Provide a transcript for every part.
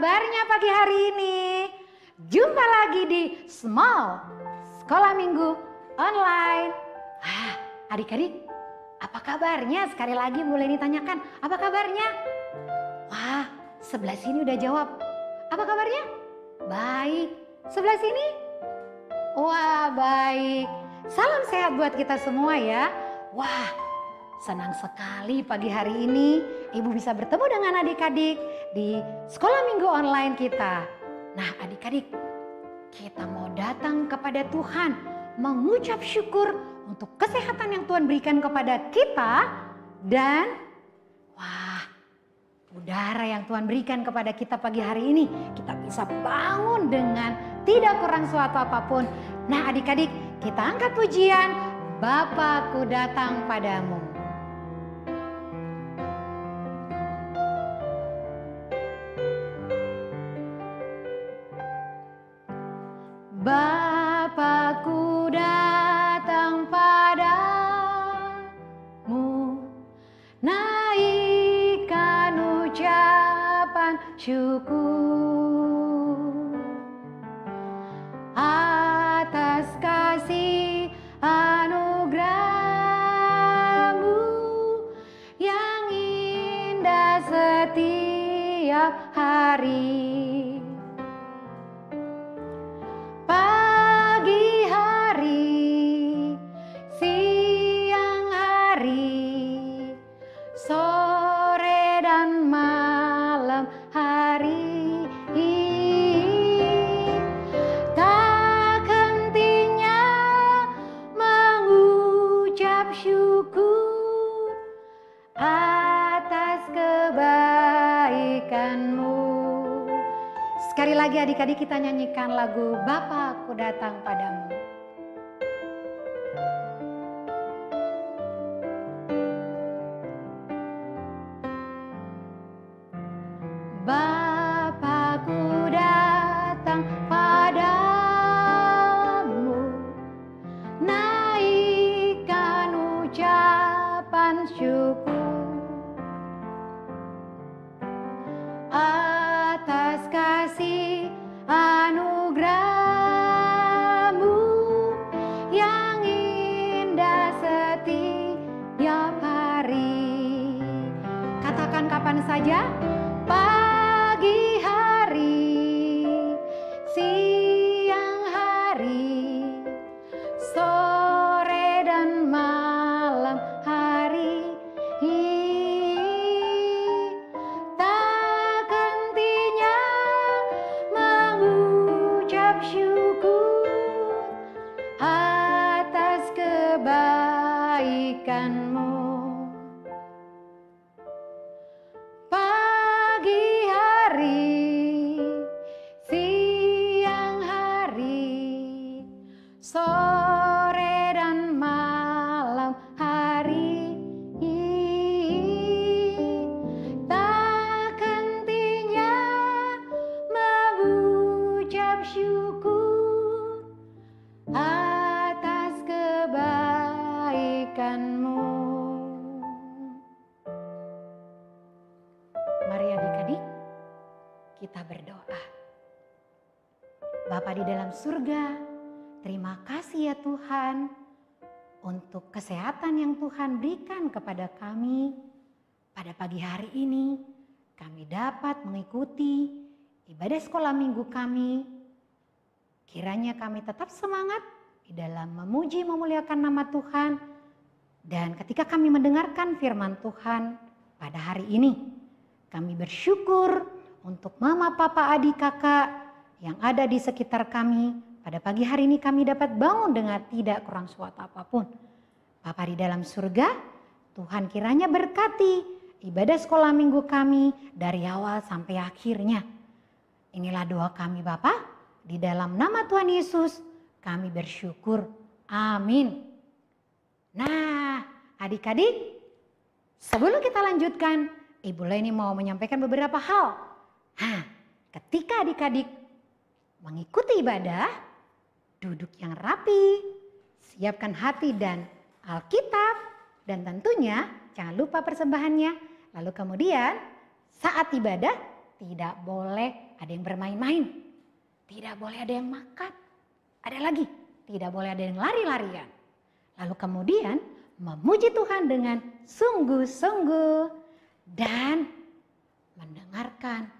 kabarnya pagi hari ini? Jumpa lagi di Small Sekolah Minggu Online. Adik-adik, apa kabarnya? Sekali lagi mulai ditanyakan, apa kabarnya? Wah, sebelah sini udah jawab. Apa kabarnya? Baik. Sebelah sini? Wah, baik. Salam sehat buat kita semua ya. Wah, senang sekali pagi hari ini Ibu bisa bertemu dengan adik-adik di Sekolah Minggu Online kita. Nah, adik-adik, kita mau datang kepada Tuhan mengucap syukur untuk kesehatan yang Tuhan berikan kepada kita dan udara yang Tuhan berikan kepada kita pagi hari ini. Kita bisa bangun dengan tidak kurang suatu apapun. Nah, adik-adik, kita angkat pujian, Bapakku datang padamu. Bapakku datang padamu, naikkan ucapan syukur atas kasih anugerah-Mu yang indah setiap hari. Pagi hari, siang hari, sore dan malam hari, tak hentinya mengucap syukur atas kebaikan-Mu. Sekali lagi adik-adik, kita nyanyikan lagu Bapakku datang padamu. Bapakku datang padamu, naikkan ucapan syukur atas kasih anugerah-Mu yang indah setiap hari. Katakan kapan saja. Pagi hari, siang hari, sore dan malam hari, tak hentinya mengucap syukur atas kebaikan-Mu. Pagi hari, siang hari, sore dan malam hari, tak hentinya mengucap syukur atas kebaikan-Mu. Mari adik-adik, kita berdoa. Bapa di dalam surga, terima kasih ya Tuhan untuk kesehatan yang Tuhan berikan kepada kami. Pada pagi hari ini kami dapat mengikuti ibadah sekolah minggu kami. Kiranya kami tetap semangat di dalam memuji memuliakan nama Tuhan. Dan ketika kami mendengarkan firman Tuhan pada hari ini, kami bersyukur untuk mama, papa, adik, kakak yang ada di sekitar kami. Pada pagi hari ini kami dapat bangun dengan tidak kurang suatu apapun. Bapa di dalam surga, Tuhan kiranya berkati ibadah sekolah minggu kami dari awal sampai akhirnya. Inilah doa kami Bapa, di dalam nama Tuhan Yesus kami bersyukur. Amin. Nah, adik-adik, sebelum kita lanjutkan, Ibu Leni mau menyampaikan beberapa hal. Ketika adik-adik mengikuti ibadah, duduk yang rapi, siapkan hati dan Alkitab, dan tentunya jangan lupa persembahannya. Lalu kemudian saat ibadah tidak boleh ada yang bermain-main. Tidak boleh ada yang makan. Ada lagi, tidak boleh ada yang lari-larian. Lalu kemudian memuji Tuhan dengan sungguh-sungguh dan mendengarkan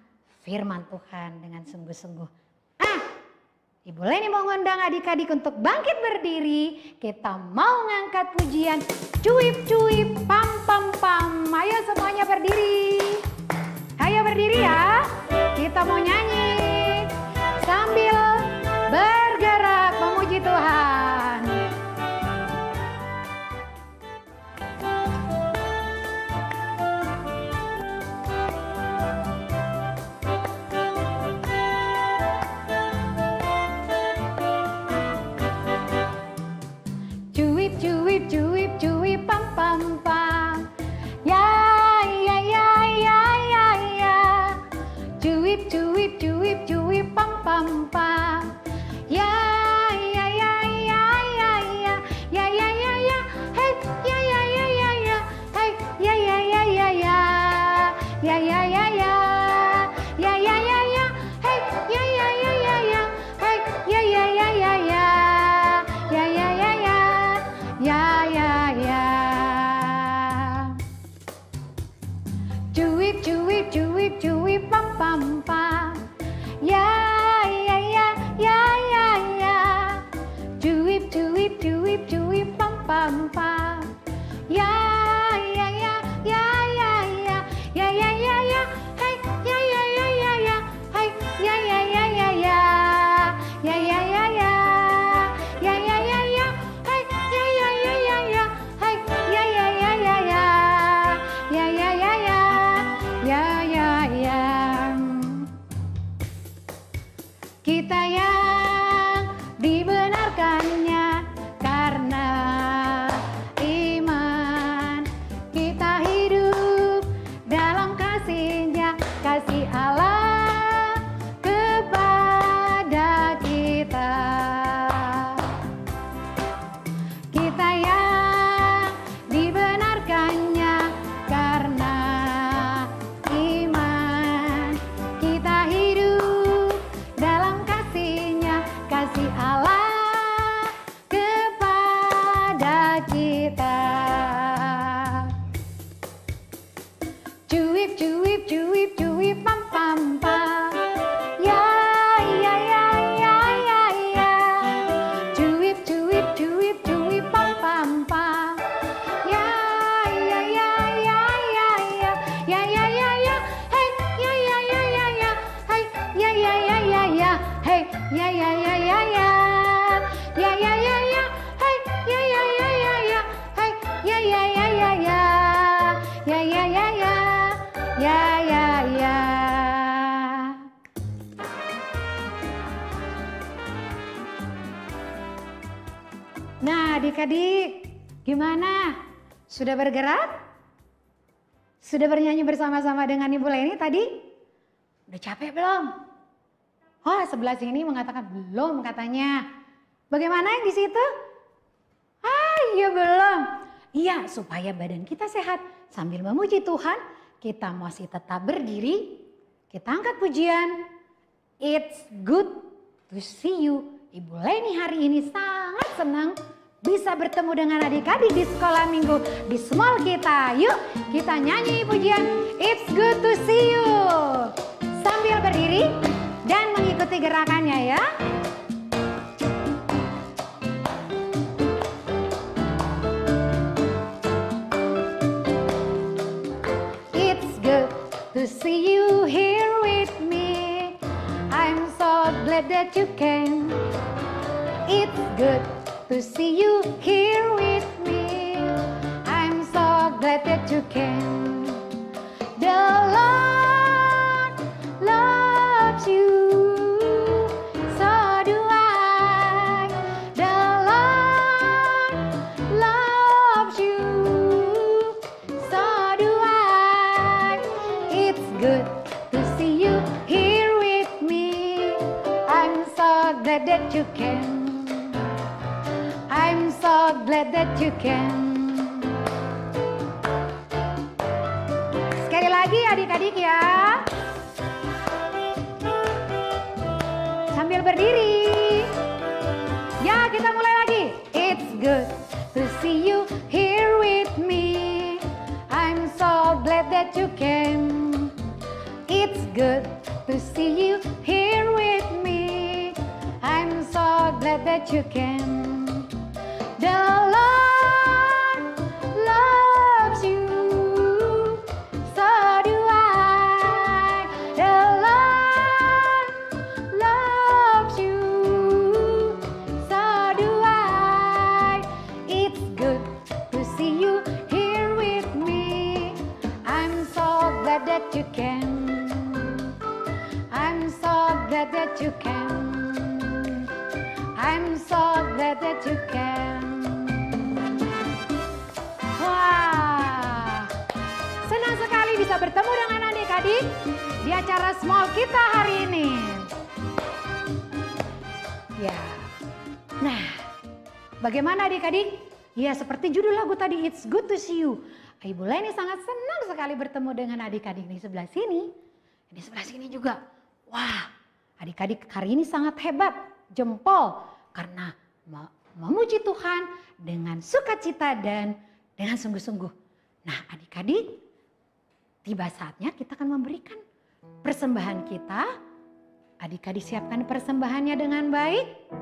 firman Tuhan dengan sungguh-sungguh. Ibu Leni mau ngundang adik-adik untuk bangkit berdiri. Kita mau ngangkat pujian cuip-cuip pam pam pam. Ayo semuanya berdiri. Ayo berdiri ya. Kita mau nyanyi sambil bergerak memuji Tuhan. Cuip, cuip, cuip, pam, pam, pam. Ya, ya, ya, ya, ya, ya. Cuip, cuip, cuip, cuip, pam, pam, pam. Ya, ya, ya, ya, ya, ya. Ya, ya, ya, ya. Hey, ya, ya, ya, ya, ya. Hey, ya, ya, ya, ya, ya. Ya, ya, ya, ya. Ya, ya, ya, ya. Hey, ya, ya, ya, ya, ya. Hey, ya, ya, ya, ya, ya. Ya, ya, ya, ya. Ya, ya, ya. Cuip, cuip, cuip, cuip, pam, pam, pam. Ya, ya, ya, ya, ya, ya. Cuip, cuip, cuip, cuip, pam, pam, pam. Ya, ya, ya, ya, ya, ya. Ya, ya, ya, ya. Hey, ya, ya, ya, ya, ya. Hey, ya, ya, ya, ya, ya. Ya, ya, ya, ya. Ya, ya, ya, ya. Hey, ya, ya, ya, ya, ya. Hey, ya, ya, ya, ya, ya. Ya, ya, ya, ya. Ya, ya, ya. Kita yang dibenarkannya karena iman. Kita hidup dalam kasih-Nya, kasih Allah kepada kita. Kita yang dibenarkannya karena iman. Kita hidup dalam kasih-Nya, kasih Allah kepada kita. Cuip, cuip, cuip, cuip, pam, pam, pam. Ya, ya, ya, ya, ya, ya. Cuip, cuip, cuip, cuip, pam, pam, pam. Ya, ya, ya, ya, ya, ya. Ya, ya, ya, ya. Hey, ya, ya, ya, ya, ya. Hey, ya, ya, ya, ya, ya. Hey, ya, ya, ya, ya, ya. Ya, ya, ya, ya. Hey, ya, ya, ya, ya, ya. Hey, ya, ya, ya, ya, ya. Ya, ya, ya, ya. Ya, ya, ya. Nah, adik-adik, gimana? Sudah bergerak? Sudah bernyanyi bersama-sama dengan Ibu Leni tadi? Udah capek belum? Oh, sebelah sini mengatakan belum katanya. Bagaimana yang di situ? Iya belum. Iya, supaya badan kita sehat sambil memuji Tuhan, kita masih tetap berdiri. Kita angkat pujian. It's good to see you. Ibu Leni hari ini sangat senang bisa bertemu dengan adik-adik di sekolah minggu di small kita. Yuk kita nyanyi pujian It's good to see you. Sambil berdiri dan mengikuti gerakannya ya. It's good to see you here with me. I'm so glad that you came. It's good to see you here with me. I'm so glad that you came. The Lord loves you, so do I. The Lord loves you, so do I. It's good to see you here with me. I'm so glad that you came. I'm so glad that you came. Sekali lagi adik-adik ya. sambil berdiri. Ya, kita mulai lagi. It's good to see you here with me. I'm so glad that you came. It's good to see you here with me. I'm so glad that you came. The Lord loves you, so do I. The Lord loves you, so do I. It's good to see you here with me. I'm so glad that you came. I'm so glad that you came. I'm so glad that you came. Wah, senang sekali bisa bertemu dengan adik-adik di acara small kita hari ini. Ya, nah, bagaimana adik-adik? Ya, seperti judul lagu tadi, It's Good to See You. Ibu Leni sangat senang sekali bertemu dengan adik-adik di sebelah sini. Di sebelah sini juga. Wah, adik-adik hari ini sangat hebat, jempol. Karena memuji Tuhan dengan sukacita dan dengan sungguh-sungguh. Nah, adik-adik, tiba saatnya kita akan memberikan persembahan kita. Adik-adik siapkan persembahannya dengan baik.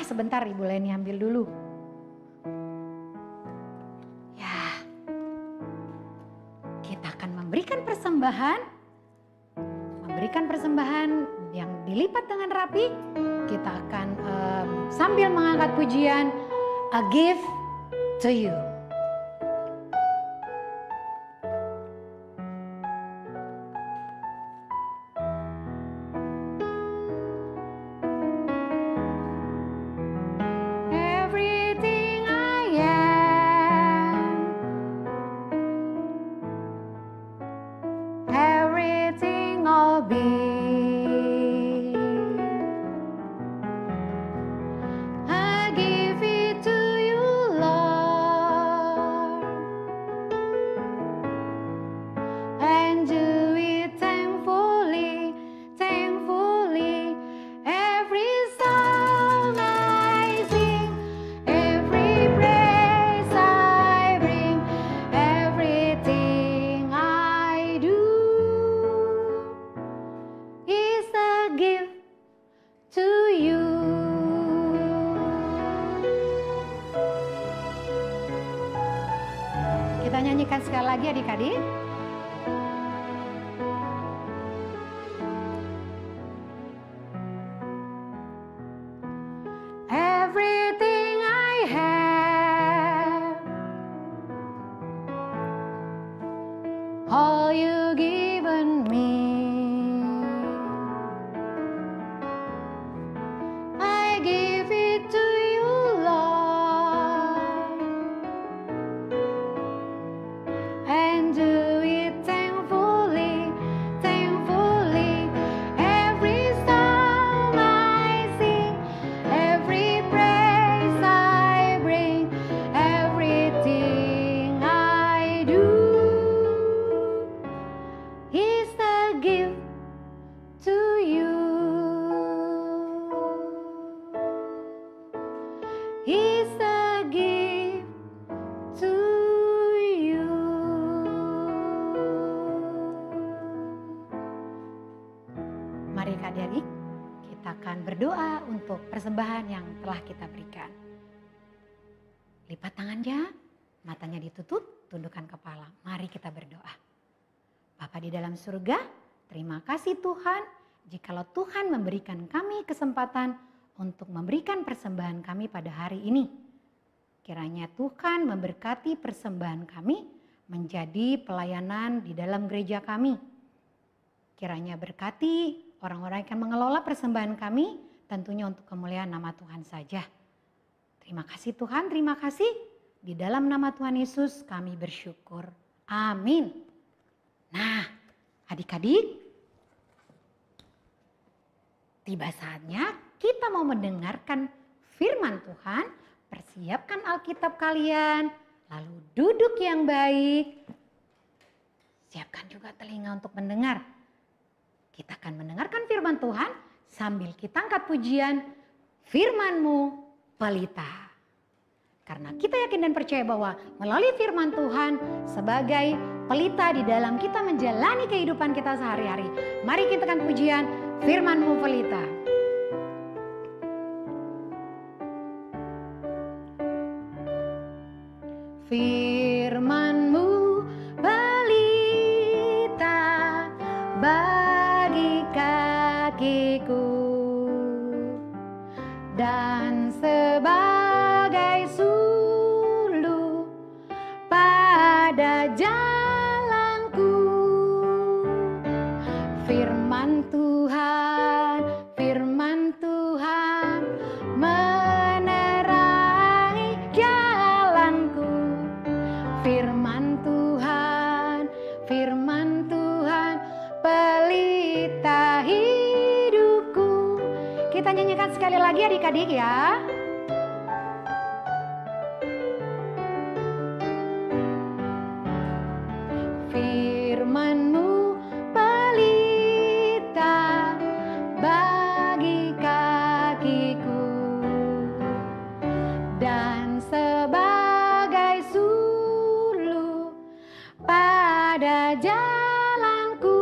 Sebentar Ibu Leni ambil dulu. Ya, kita akan memberikan persembahan. Memberikan persembahan yang dilipat dengan rapi. Kita akan sambil mengangkat pujian, A Gift to You. Everything I am, everything I'll be. Kita nyanyikan sekali lagi adik-adik. Everything I have, all you given me, I give it to you, Lord, and do it thankfully, thankfully. Every song I sing, every praise I bring, everything I do is a gift to you. Is a gift to you. Mari adik-adik, kita akan berdoa untuk persembahan yang telah kita berikan. Lipat tangannya, matanya ditutup, tundukkan kepala. Mari kita berdoa. Bapa di dalam surga, terima kasih Tuhan, jikalau Tuhan memberikan kami kesempatan untuk memberikan persembahan kami pada hari ini. Kiranya Tuhan memberkati persembahan kami menjadi pelayanan di dalam gereja kami. Kiranya berkati orang-orang yang akan mengelola persembahan kami, tentunya untuk kemuliaan nama Tuhan saja. Terima kasih Tuhan, terima kasih. Di dalam nama Tuhan Yesus kami bersyukur. Amin. Nah, adik-adik, tiba saatnya kita mau mendengarkan firman Tuhan. Persiapkan Alkitab kalian, lalu duduk yang baik. Siapkan juga telinga untuk mendengar. Kita akan mendengarkan firman Tuhan sambil kita angkat pujian, firman-Mu pelita. Karena kita yakin dan percaya bahwa melalui firman Tuhan sebagai pelita di dalam kita menjalani kehidupan kita sehari-hari. Mari kita akan pujian firman-Mu pelita. Firman-Mu pelita bagi kakiku dan sebagai suluh pada jalanku. Firman Tuhan menerangi jalanku. Firman Tuhan pelita hidupku. Kita nyanyikan sekali lagi adik-adik ya. Firman-Mu pelita bagi kakiku dan sebagai suluh pada jalanku.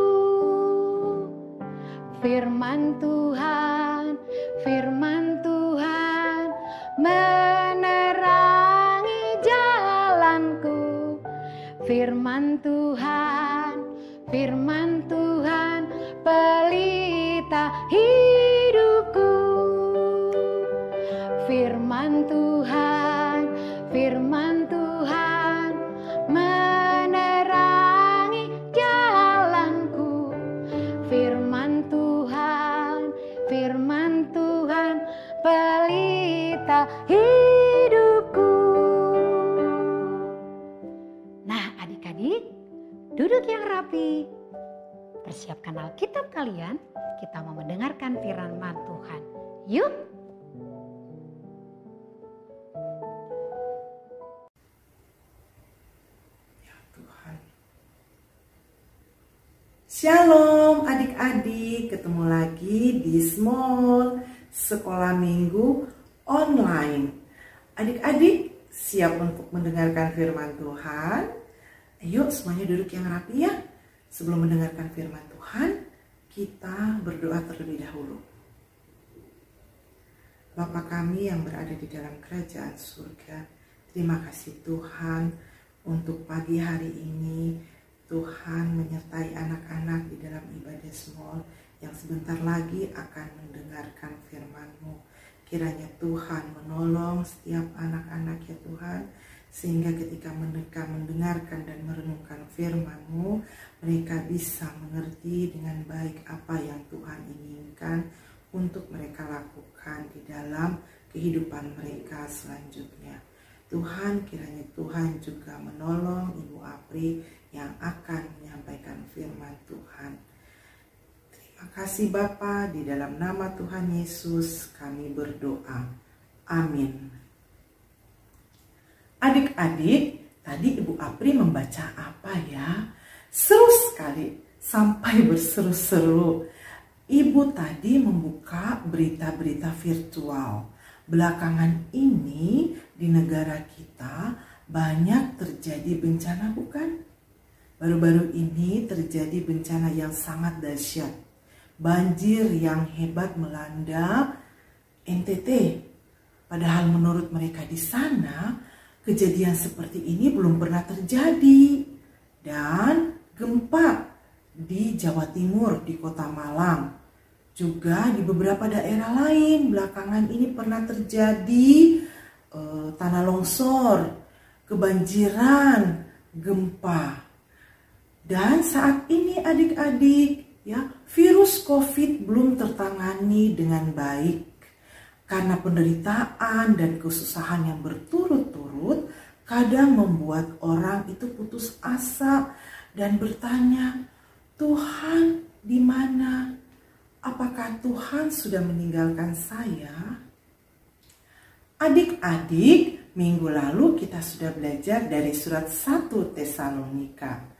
Firman Tuhan menerangi jalanku. Firman Tuhan pelita hidupku. Firman Tuhan menerangi jalanku. Firman Tuhan pelita hidupku. Nah, adik-adik, duduk yang rapi. Persiapkan Alkitab kalian, kita mau mendengarkan firman Tuhan. Yuk. Ya Tuhan. Shalom adik-adik, ketemu lagi di Small Sekolah Minggu Online. Adik-adik siap untuk mendengarkan firman Tuhan? Ayo semuanya duduk yang rapi ya. Sebelum mendengarkan firman Tuhan, kita berdoa terlebih dahulu. Bapa kami yang berada di dalam kerajaan surga, terima kasih Tuhan untuk pagi hari ini. Tuhan menyertai anak-anak di dalam ibadah Small yang sebentar lagi akan mendengarkan firman-Mu. Kiranya Tuhan menolong setiap anak-anak ya Tuhan, sehingga ketika mereka mendengarkan dan merenungkan firman-Mu, mereka bisa mengerti dengan baik apa yang Tuhan inginkan untuk mereka lakukan di dalam kehidupan mereka selanjutnya. Tuhan, kiranya Tuhan juga menolong Ibu Apri yang akan menyampaikan firman Tuhan. Terima kasih Bapa, di dalam nama Tuhan Yesus kami berdoa. Amin. Adik-adik, tadi Ibu Apri membaca apa ya? Seru sekali, sampai berseru-seru. Ibu tadi membuka berita-berita virtual. Belakangan ini di negara kita banyak terjadi bencana, bukan? Baru-baru ini terjadi bencana yang sangat dahsyat. Banjir yang hebat melanda NTT. Padahal menurut mereka di sana, kejadian seperti ini belum pernah terjadi. Dan gempa di Jawa Timur, di Kota Malang. Juga di beberapa daerah lain belakangan ini pernah terjadi tanah longsor, kebanjiran, gempa. Dan saat ini adik-adik, ya, virus COVID belum tertangani dengan baik. Karena penderitaan dan kesusahan yang berturut-turut kadang membuat orang itu putus asa dan bertanya, Tuhan di mana? Apakah Tuhan sudah meninggalkan saya? Adik-adik, minggu lalu kita sudah belajar dari surat 1 Tesalonika.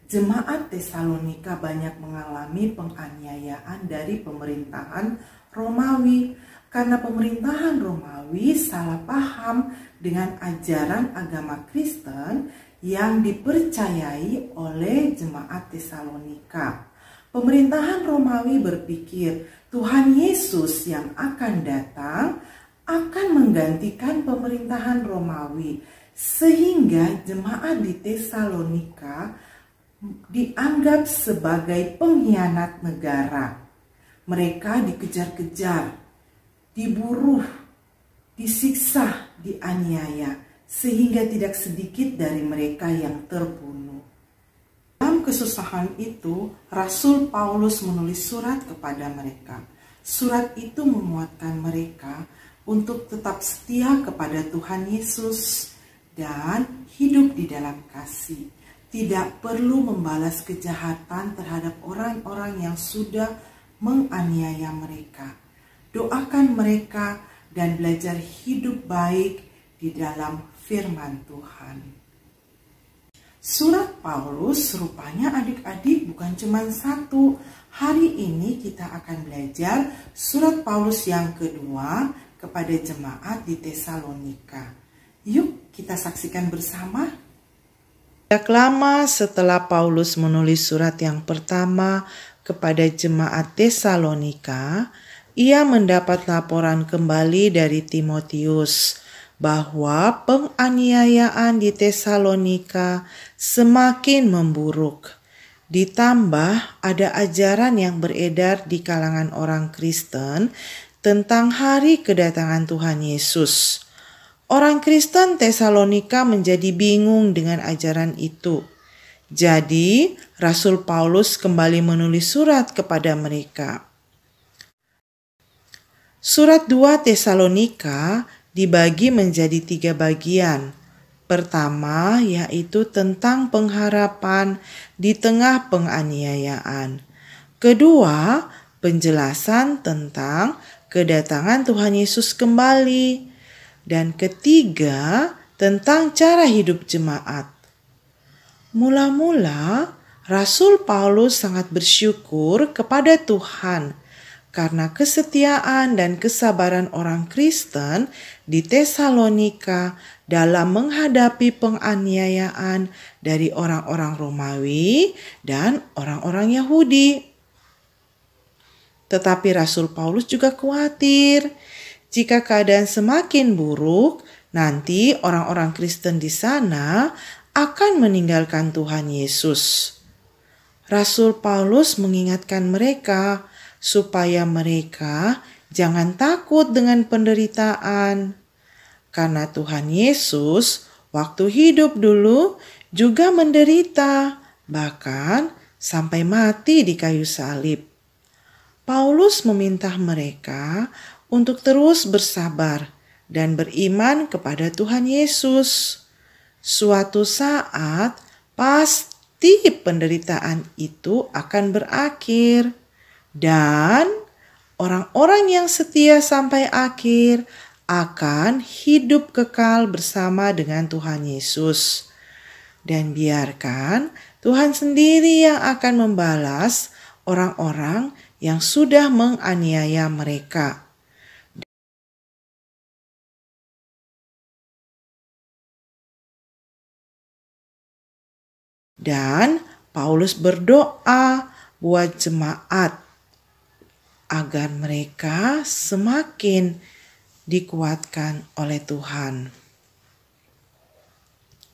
Jemaat Tesalonika banyak mengalami penganiayaan dari pemerintahan Romawi, karena pemerintahan Romawi salah paham dengan ajaran agama Kristen yang dipercayai oleh jemaat Tesalonika. Pemerintahan Romawi berpikir Tuhan Yesus yang akan datang akan menggantikan pemerintahan Romawi, sehingga jemaat di Tesalonika dianggap sebagai pengkhianat negara. Mereka dikejar-kejar, diburu, disiksa, dianiaya, sehingga tidak sedikit dari mereka yang terbunuh. Dalam kesusahan itu, Rasul Paulus menulis surat kepada mereka. Surat itu menguatkan mereka untuk tetap setia kepada Tuhan Yesus dan hidup di dalam kasih. Tidak perlu membalas kejahatan terhadap orang-orang yang sudah menganiaya mereka. Doakan mereka dan belajar hidup baik di dalam firman Tuhan. Surat Paulus rupanya adik-adik bukan cuma satu. Hari ini kita akan belajar surat Paulus yang kedua kepada jemaat di Tesalonika. Yuk kita saksikan bersama. Tidak lama setelah Paulus menulis surat yang pertama kepada jemaat Tesalonika, ia mendapat laporan kembali dari Timotius bahwa penganiayaan di Tesalonika semakin memburuk. Ditambah ada ajaran yang beredar di kalangan orang Kristen tentang hari kedatangan Tuhan Yesus. Orang Kristen Tesalonika menjadi bingung dengan ajaran itu. Jadi, Rasul Paulus kembali menulis surat kepada mereka. Surat 2 Tesalonika dibagi menjadi 3 bagian. Pertama, yaitu tentang pengharapan di tengah penganiayaan. Kedua, penjelasan tentang kedatangan Tuhan Yesus kembali. Dan ketiga, tentang cara hidup jemaat. Mula-mula, Rasul Paulus sangat bersyukur kepada Tuhan karena kesetiaan dan kesabaran orang Kristen di Tesalonika dalam menghadapi penganiayaan dari orang-orang Romawi dan orang-orang Yahudi. Tetapi Rasul Paulus juga khawatir jika keadaan semakin buruk, nanti orang-orang Kristen di sana akan meninggalkan Tuhan Yesus. Rasul Paulus mengingatkan mereka supaya mereka jangan takut dengan penderitaan. Karena Tuhan Yesus waktu hidup dulu juga menderita, bahkan sampai mati di kayu salib. Paulus meminta mereka untuk terus bersabar dan beriman kepada Tuhan Yesus. Suatu saat pasti penderitaan itu akan berakhir dan orang-orang yang setia sampai akhir akan hidup kekal bersama dengan Tuhan Yesus. Dan biarkan Tuhan sendiri yang akan membalas orang-orang yang sudah menganiaya mereka. Dan Paulus berdoa buat jemaat agar mereka semakin dikuatkan oleh Tuhan.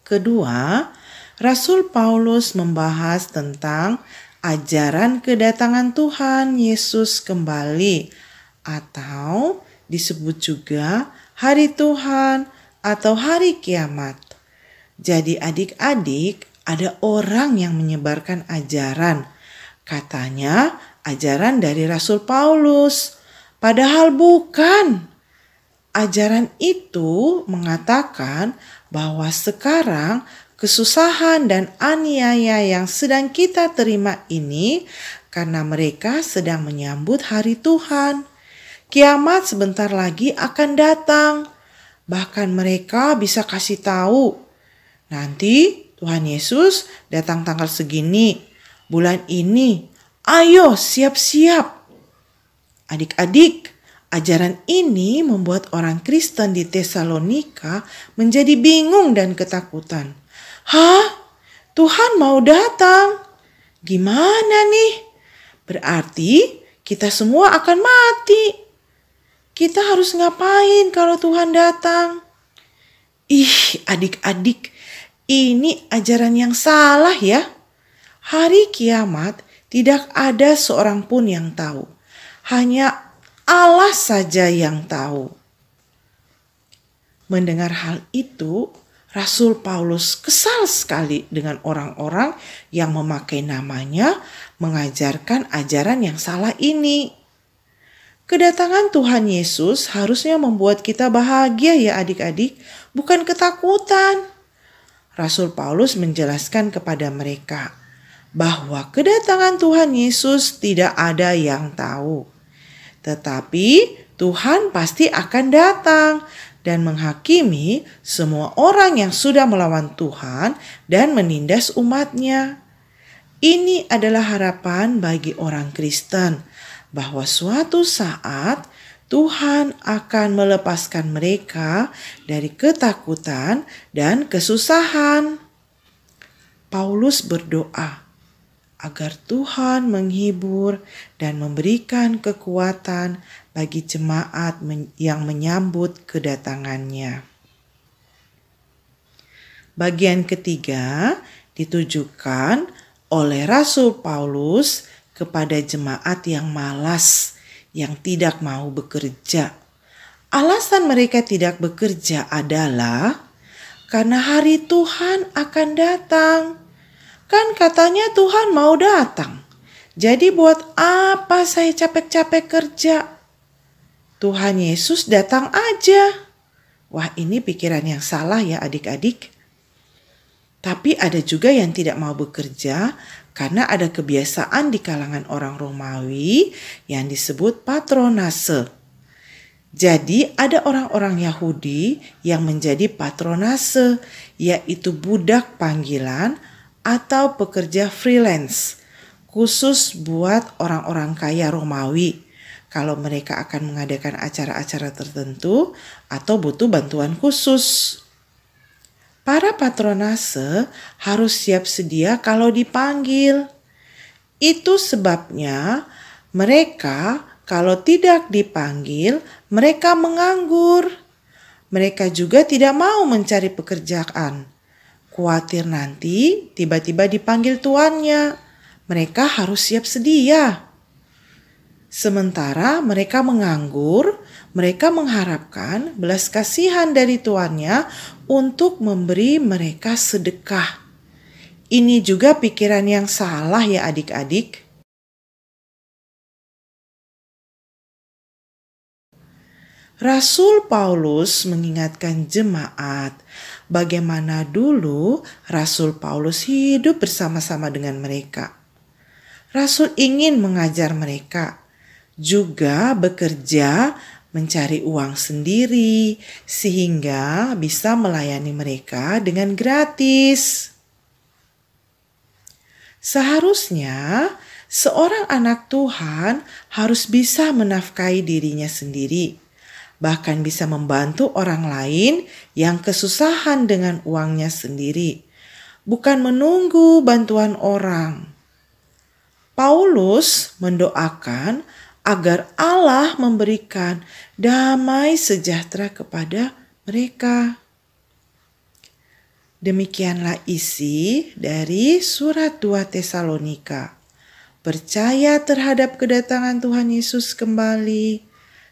Kedua, Rasul Paulus membahas tentang ajaran kedatangan Tuhan Yesus kembali, atau disebut juga hari Tuhan atau hari kiamat. Jadi adik-adik, ada orang yang menyebarkan ajaran. Katanya ajaran dari Rasul Paulus. Padahal bukan. Ajaran itu mengatakan bahwa sekarang kesusahan dan aniaya yang sedang kita terima ini karena mereka sedang menyambut hari Tuhan. Kiamat sebentar lagi akan datang. Bahkan mereka bisa kasih tahu, nanti Tuhan Yesus datang tanggal segini, bulan ini, ayo siap-siap. Adik-adik, ajaran ini membuat orang Kristen di Tesalonika menjadi bingung dan ketakutan. Hah? Tuhan mau datang? Gimana nih? Berarti kita semua akan mati. Kita harus ngapain kalau Tuhan datang? Ih, adik-adik, ini ajaran yang salah ya. Hari kiamat tidak ada seorang pun yang tahu. Hanya Allah saja yang tahu. Mendengar hal itu, Rasul Paulus kesal sekali dengan orang-orang yang memakai namanya mengajarkan ajaran yang salah ini. Kedatangan Tuhan Yesus harusnya membuat kita bahagia ya adik-adik, bukan ketakutan. Rasul Paulus menjelaskan kepada mereka bahwa kedatangan Tuhan Yesus tidak ada yang tahu. Tetapi Tuhan pasti akan datang dan menghakimi semua orang yang sudah melawan Tuhan dan menindas umatnya. Ini adalah harapan bagi orang Kristen, bahwa suatu saat Tuhan akan melepaskan mereka dari ketakutan dan kesusahan. Paulus berdoa agar Tuhan menghibur dan memberikan kekuatan bagi jemaat yang menyambut kedatangannya. Bagian ketiga ditujukan oleh Rasul Paulus kepada jemaat yang malas, yang tidak mau bekerja. Alasan mereka tidak bekerja adalah karena hari Tuhan akan datang. Kan katanya Tuhan mau datang. Jadi buat apa saya capek-capek kerja? Tuhan Yesus datang aja. Wah, ini pikiran yang salah ya adik-adik. Tapi ada juga yang tidak mau bekerja karena ada kebiasaan di kalangan orang Romawi yang disebut patronase. Jadi ada orang-orang Yahudi yang menjadi patronase, yaitu budak panggilan atau pekerja freelance, khusus buat orang-orang kaya Romawi kalau mereka akan mengadakan acara-acara tertentu atau butuh bantuan khusus. Para patronase harus siap sedia kalau dipanggil. Itu sebabnya mereka kalau tidak dipanggil, mereka menganggur. Mereka juga tidak mau mencari pekerjaan. Khawatir nanti tiba-tiba dipanggil tuannya. Mereka harus siap sedia. Sementara mereka menganggur, mereka mengharapkan belas kasihan dari tuannya untuk memberi mereka sedekah. Ini juga pikiran yang salah ya adik-adik. Rasul Paulus mengingatkan jemaat bagaimana dulu Rasul Paulus hidup bersama-sama dengan mereka. Rasul ingin mengajar mereka juga bekerja mencari uang sendiri sehingga bisa melayani mereka dengan gratis. Seharusnya seorang anak Tuhan harus bisa menafkahi dirinya sendiri, bahkan bisa membantu orang lain yang kesusahan dengan uangnya sendiri, bukan menunggu bantuan orang. Paulus mendoakan agar Allah memberikan damai sejahtera kepada mereka. Demikianlah isi dari surat 2 Tesalonika. Percaya terhadap kedatangan Tuhan Yesus kembali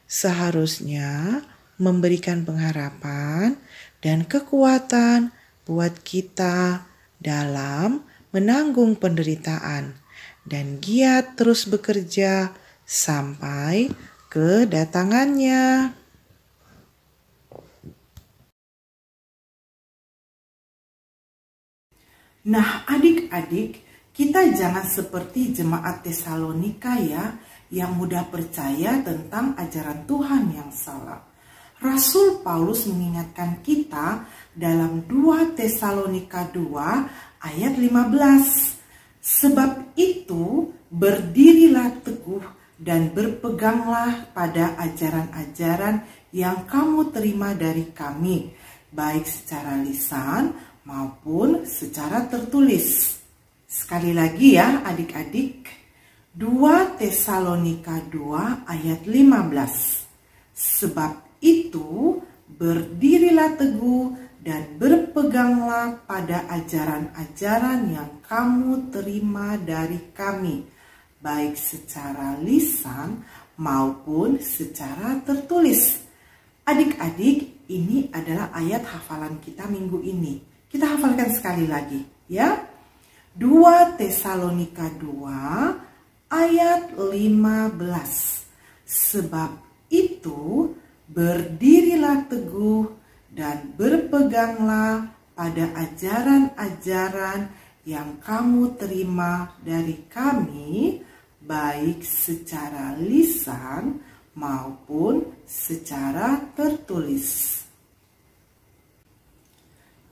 seharusnya memberikan pengharapan dan kekuatan buat kita dalam menanggung penderitaan dan giat terus bekerja sampai kedatangannya. Nah, adik-adik, kita jangan seperti jemaat Tesalonika ya, yang mudah percaya tentang ajaran Tuhan yang salah. Rasul Paulus mengingatkan kita dalam 2 Tesalonika 2 ayat 15. Sebab itu berdirilah teguh dan berpeganglah pada ajaran-ajaran yang kamu terima dari kami, baik secara lisan maupun secara tertulis. Sekali lagi ya adik-adik, 2 Tesalonika 2 ayat 15. Sebab itu berdirilah teguh dan berpeganglah pada ajaran-ajaran yang kamu terima dari kami, baik secara lisan maupun secara tertulis. Adik-adik, ini adalah ayat hafalan kita minggu ini. Kita hafalkan sekali lagi ya. 2 Tesalonika 2 ayat 15. Sebab itu berdirilah teguh dan berpeganglah pada ajaran-ajaran yang kamu terima dari kami, baik secara lisan maupun secara tertulis.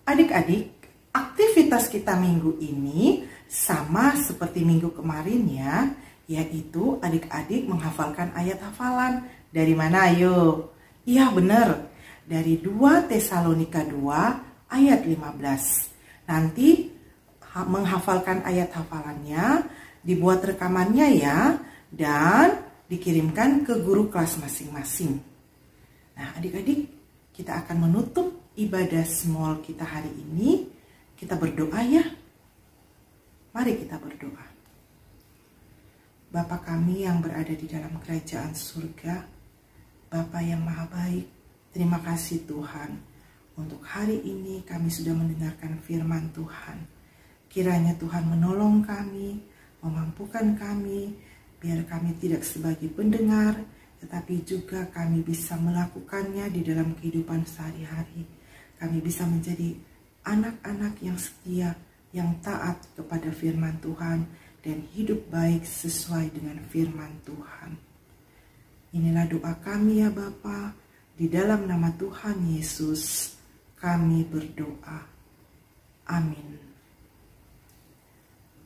Adik-adik, aktivitas kita minggu ini sama seperti minggu kemarin ya, yaitu adik-adik menghafalkan ayat hafalan. Dari mana ayo? Iya benar, dari 2 Tesalonika 2 ayat 15. Nanti menghafalkan ayat hafalannya, dibuat rekamannya ya, dan dikirimkan ke guru kelas masing-masing. Nah adik-adik, kita akan menutup ibadah small kita hari ini. Kita berdoa ya. Mari kita berdoa. Bapa kami yang berada di dalam kerajaan surga, Bapa yang maha baik, terima kasih Tuhan. Untuk hari ini kami sudah mendengarkan firman Tuhan. Kiranya Tuhan menolong kami, memampukan kami, biar kami tidak sebagai pendengar, tetapi juga kami bisa melakukannya di dalam kehidupan sehari-hari. Kami bisa menjadi anak-anak yang setia, yang taat kepada firman Tuhan, dan hidup baik sesuai dengan firman Tuhan. Inilah doa kami ya Bapa, di dalam nama Tuhan Yesus kami berdoa. Amin.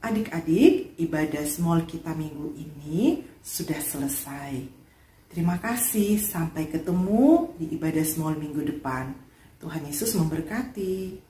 Adik-adik, ibadah small kita minggu ini sudah selesai. Terima kasih, sampai ketemu di ibadah small minggu depan. Tuhan Yesus memberkati.